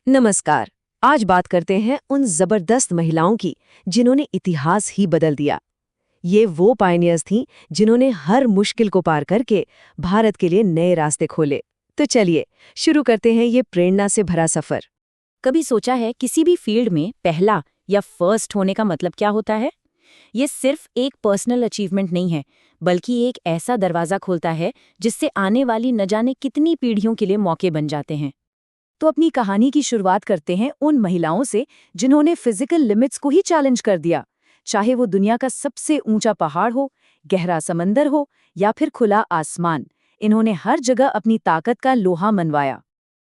नमस्कार। आज बात करते हैं उन जबरदस्त महिलाओं की जिन्होंने इतिहास ही बदल दिया। ये वो पायनियर्स थीं जिन्होंने हर मुश्किल को पार करके भारत के लिए नए रास्ते खोले। तो चलिए शुरू करते हैं ये प्रेरणा से भरा सफर। कभी सोचा है किसी भी फील्ड में पहला या फर्स्ट होने का मतलब क्या होता है? ये सिर्फ एक पर्सनल अचीवमेंट नहीं है, बल्कि एक ऐसा दरवाजा खोलता है जिससे आने वाली न जाने कितनी पीढ़ियों के लिए मौके बन जाते हैं। तो अपनी कहानी की शुरुआत करते हैं उन महिलाओं से जिन्होंने फिजिकल लिमिट्स को ही चैलेंज कर दिया। चाहे वो दुनिया का सबसे ऊंचा पहाड़ हो, गहरा समंदर हो या फिर खुला आसमान, इन्होंने हर जगह अपनी ताकत का लोहा मनवाया।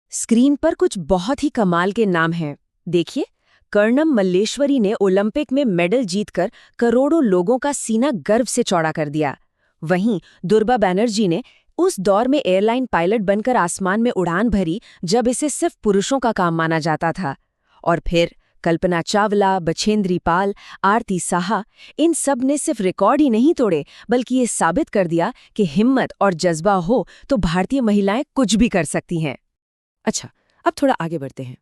स्क्रीन पर कुछ बहुत ही कमाल के नाम हैं। देखिए, कर्णम मल्लेश्वरी ने ओलंपिक में मेडल जीतकर करोड़ों लोगों का सीना गर्व से चौड़ा कर दिया। वहीं दुर्गा बनर्जी ने उस दौर में एयरलाइन पायलट बनकर आसमान में उड़ान भरी जब इसे सिर्फ पुरुषों का काम माना जाता था। और फिर कल्पना चावला, बछेंद्री पाल, आरती साहा, इन सब ने सिर्फ रिकॉर्ड ही नहीं तोड़े, बल्कि ये साबित कर दिया कि हिम्मत और जज्बा हो तो भारतीय महिलाएं कुछ भी कर सकती हैं। अच्छा, अब थोड़ा आगे बढ़ते हैं।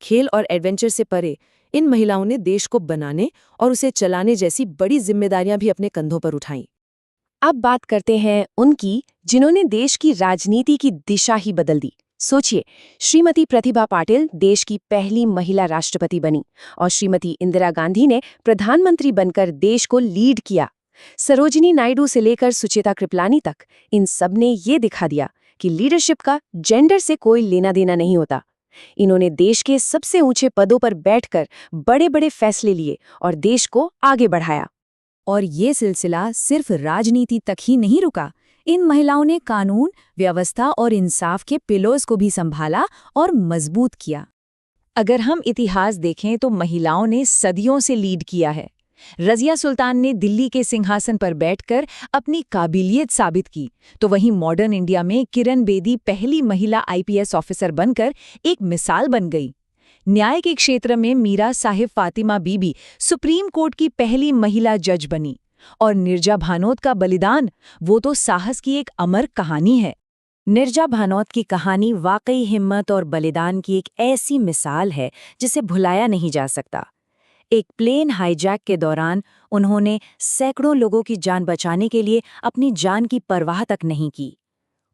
खेल और एडवेंचर से परे इन महिलाओं ने देश को बनाने और उसे चलाने जैसी बड़ी जिम्मेदारियां भी अपने कंधों पर उठाईं। अब बात करते हैं उनकी जिन्होंने देश की राजनीति की दिशा ही बदल दी। सोचिए, श्रीमती प्रतिभा पाटिल देश की पहली महिला राष्ट्रपति बनी और श्रीमती इंदिरा गांधी ने प्रधानमंत्री बनकर देश को लीड किया। सरोजिनी नायडू से लेकर सुचेता कृपलानी तक, इन सब ने ये दिखा दिया कि लीडरशिप का जेंडर से कोई लेना देना नहीं होता। इन्होंने देश के सबसे ऊंचे पदों पर बैठकर बड़े बड़े फैसले लिए और देश को आगे बढ़ाया। और ये सिलसिला सिर्फ राजनीति तक ही नहीं रुका। इन महिलाओं ने कानून, व्यवस्था और इंसाफ के पिलर्स को भी संभाला और मजबूत किया। अगर हम इतिहास देखें तो महिलाओं ने सदियों से लीड किया है। रज़िया सुल्तान ने दिल्ली के सिंहासन पर बैठकर अपनी काबिलियत साबित की, तो वहीं मॉडर्न इंडिया में किरण बेदी पहली महिला IPS ऑफिसर बनकर एक मिसाल बन गई। न्याय के क्षेत्र में मीरा साहिब फातिमा बीबी सुप्रीम कोर्ट की पहली महिला जज बनी। और निर्जा भानोत का बलिदान, वो तो साहस की एक अमर कहानी है। निर्जा भानोत की कहानी वाकई हिम्मत और बलिदान की एक ऐसी मिसाल है जिसे भुलाया नहीं जा सकता। एक प्लेन हाईजैक के दौरान उन्होंने सैकड़ों लोगों की जान बचाने के लिए अपनी जान की परवाह तक नहीं की।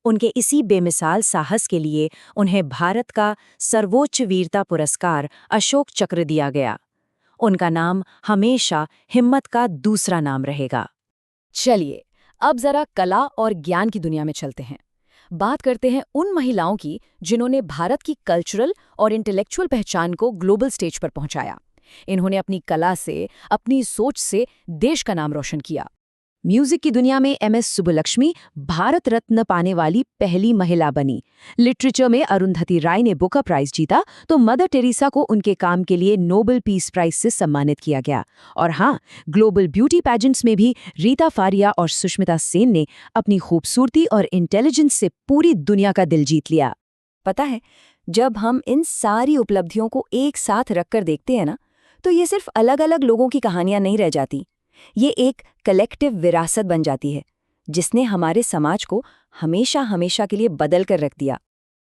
उनके इसी बेमिसाल साहस के लिए उन्हें भारत का सर्वोच्च वीरता पुरस्कार अशोक चक्र दिया गया। उनका नाम हमेशा हिम्मत का दूसरा नाम रहेगा। चलिए, अब जरा कला और ज्ञान की दुनिया में चलते हैं। बात करते हैं उन महिलाओं की जिन्होंने भारत की कल्चरल और इंटेलेक्चुअल पहचान को ग्लोबल स्टेज पर पहुंचाया। इन्होंने अपनी कला से, अपनी सोच से देश का नाम रोशन किया। म्यूजिक की दुनिया में MS सुब्बुलक्ष्मी भारत रत्न पाने वाली पहली महिला बनी। लिटरेचर में अरुंधति राय ने बुकर प्राइज जीता, तो मदर टेरेसा को उनके काम के लिए नोबेल पीस प्राइज से सम्मानित किया गया। और हाँ, ग्लोबल ब्यूटी पैजेंट्स में भी रीता फारिया और सुष्मिता सेन ने अपनी खूबसूरती और इंटेलिजेंस से पूरी दुनिया का दिल जीत लिया। पता है, जब हम इन सारी उपलब्धियों को एक साथ रखकर देखते हैं ना, तो ये सिर्फ अलग अलग लोगों की कहानियां नहीं रह जाती। ये एक कलेक्टिव विरासत बन जाती है जिसने हमारे समाज को हमेशा हमेशा के लिए बदल कर रख दिया।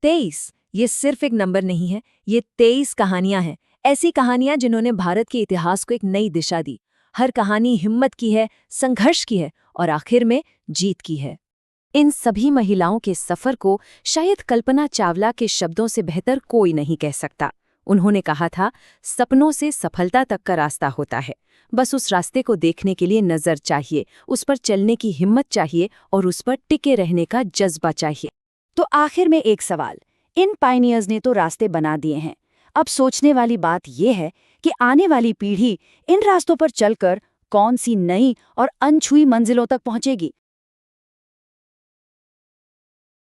23, ये सिर्फ एक नंबर नहीं है, ये 23 कहानियां हैं। ऐसी कहानियां जिन्होंने भारत के इतिहास को एक नई दिशा दी। हर कहानी हिम्मत की है, संघर्ष की है और आखिर में जीत की है। इन सभी महिलाओं के सफर को शायद कल्पना चावला के शब्दों से बेहतर कोई नहीं कह सकता। उन्होंने कहा था, सपनों से सफलता तक का रास्ता होता है, बस उस रास्ते को देखने के लिए नजर चाहिए, उस पर चलने की हिम्मत चाहिए और उस पर टिके रहने का जज्बा चाहिए। तो आखिर में एक सवाल, इन पायनियर्स ने तो रास्ते बना दिए हैं। अब सोचने वाली बात यह है कि आने वाली पीढ़ी इन रास्तों पर चलकर कौन सी नई और अनछुई मंजिलों तक पहुंचेगी।